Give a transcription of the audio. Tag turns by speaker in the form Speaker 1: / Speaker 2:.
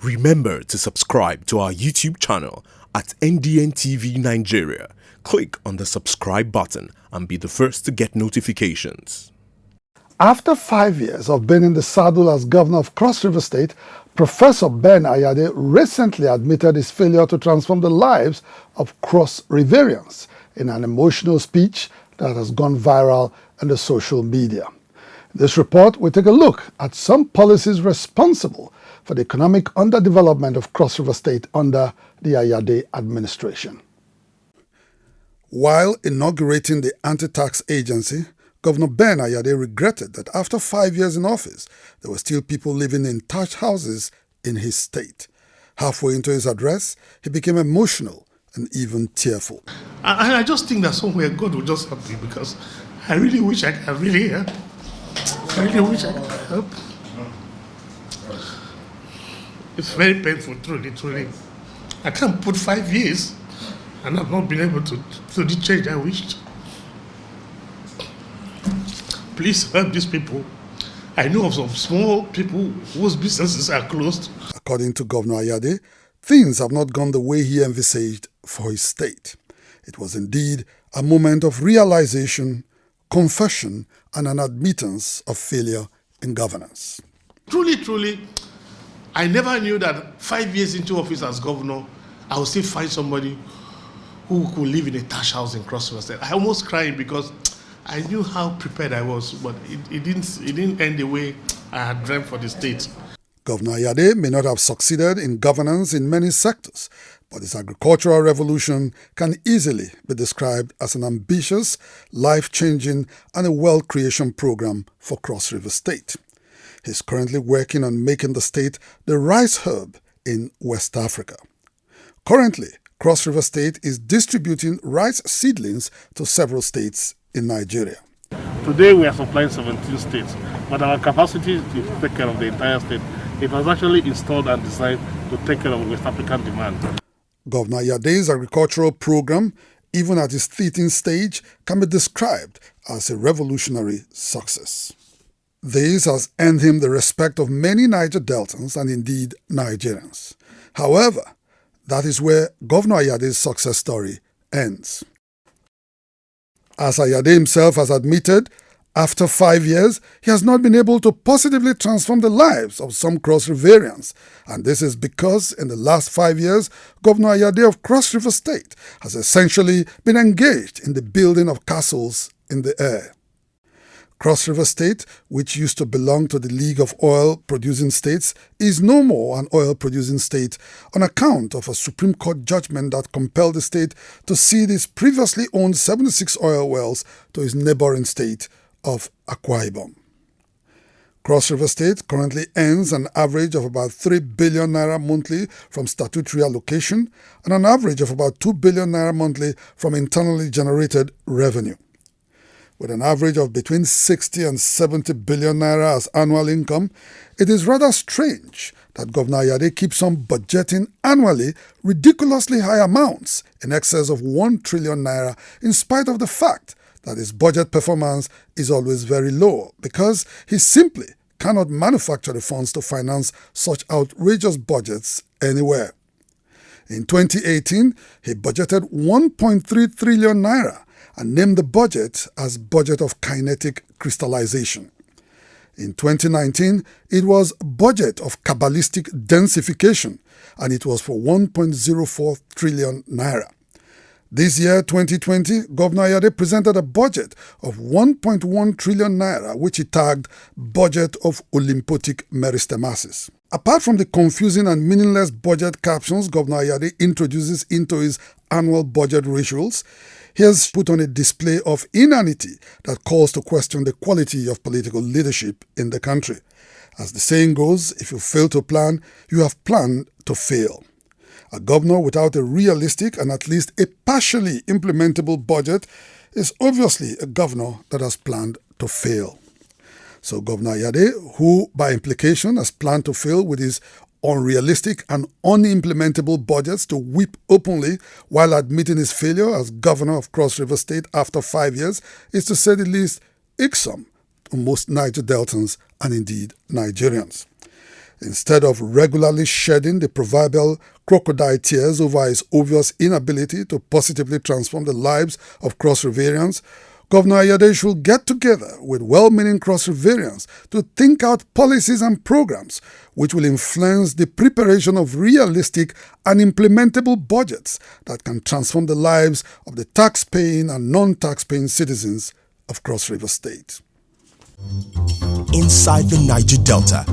Speaker 1: Remember to subscribe to our YouTube channel at NDN TV Nigeria. Click on the subscribe button and be the first to get notifications.
Speaker 2: After 5 years of being in the saddle as governor of Cross River State, Professor Ben Ayade recently admitted his failure to transform the lives of Cross Riverians in an emotional speech that has gone viral in the social media. In this report, we take a look at some policies responsible for the economic underdevelopment of Cross River State under the Ayade administration. While inaugurating the anti-tax agency, Governor Ben Ayade regretted that after 5 years in office, there were still people living in thatched houses in his state. Halfway into his address, he became emotional and even tearful.
Speaker 3: I just think that somewhere God will just help me, because I really wish I could really help. I really wish I could help. It's very painful, truly. I can't put 5 years and I've not been able to do the change I wished. Please help these people. I know of some small people whose businesses are closed.
Speaker 2: According to Governor Ayade, things have not gone the way he envisaged for his state. It was indeed a moment of realization, confession, and an admittance of failure in governance.
Speaker 3: Truly, I never knew that 5 years into office as governor, I would still find somebody who could live in a thatched house in Cross River State. I almost cried because I knew how prepared I was, but it didn't end the way I had dreamt for the state.
Speaker 2: Governor Ayade may not have succeeded in governance in many sectors, but his agricultural revolution can easily be described as an ambitious, life-changing and a wealth creation program for Cross River State. He's currently working on making the state the rice hub in West Africa. Currently, Cross River State is distributing rice seedlings to several states in Nigeria.
Speaker 4: Today we are supplying 17 states, but our capacity to take care of the entire state, it was actually installed and designed to take care of West African demand.
Speaker 2: Governor Ayade's agricultural program, even at its teething stage, can be described as a revolutionary success. This has earned him the respect of many Niger Deltans and indeed Nigerians. However, that is where Governor Ayade's success story ends. As Ayade himself has admitted, after 5 years, he has not been able to positively transform the lives of some Cross Riverians. And this is because in the last 5 years, Governor Ayade of Cross River State has essentially been engaged in the building of castles in the air. Cross River State, which used to belong to the League of Oil-Producing States, is no more an oil-producing state on account of a Supreme Court judgment that compelled the state to cede its previously owned 76 oil wells to its neighboring state of AKUGHA. Cross River State currently earns an average of about 3 billion naira monthly from statutory allocation and an average of about 2 billion naira monthly from internally generated revenue. With an average of between 60 and 70 billion naira as annual income, it is rather strange that Governor Ayade keeps on budgeting annually ridiculously high amounts in excess of 1 trillion naira in spite of the fact that his budget performance is always very low because he simply cannot manufacture the funds to finance such outrageous budgets anywhere. In 2018, he budgeted 1.3 trillion naira and named the budget as Budget of Kinetic Crystallization. In 2019, it was Budget of Kabbalistic Densification, and it was for 1.04 trillion naira. This year, 2020, Governor Ayade presented a budget of 1.1 trillion naira, which he tagged Budget of Olympotic Meristemasis. Apart from the confusing and meaningless budget captions Governor Ayade introduces into his annual budget rituals, he has put on a display of inanity that calls to question the quality of political leadership in the country. As the saying goes, if you fail to plan, you have planned to fail. A governor without a realistic and at least a partially implementable budget is obviously a governor that has planned to fail. So Governor Ayade, who by implication has planned to fail with his unrealistic and unimplementable budgets to weep openly while admitting his failure as governor of Cross River State after 5 years, is to say the least irksome to most Niger Deltans and indeed Nigerians. Instead of regularly shedding the proverbial crocodile tears over his obvious inability to positively transform the lives of Cross Riverians, Governor Ayade should get together with well-meaning Cross Riverians to think out policies and programs which will influence the preparation of realistic and implementable budgets that can transform the lives of the tax-paying and non-tax-paying citizens of Cross River State.
Speaker 1: Inside the Niger Delta,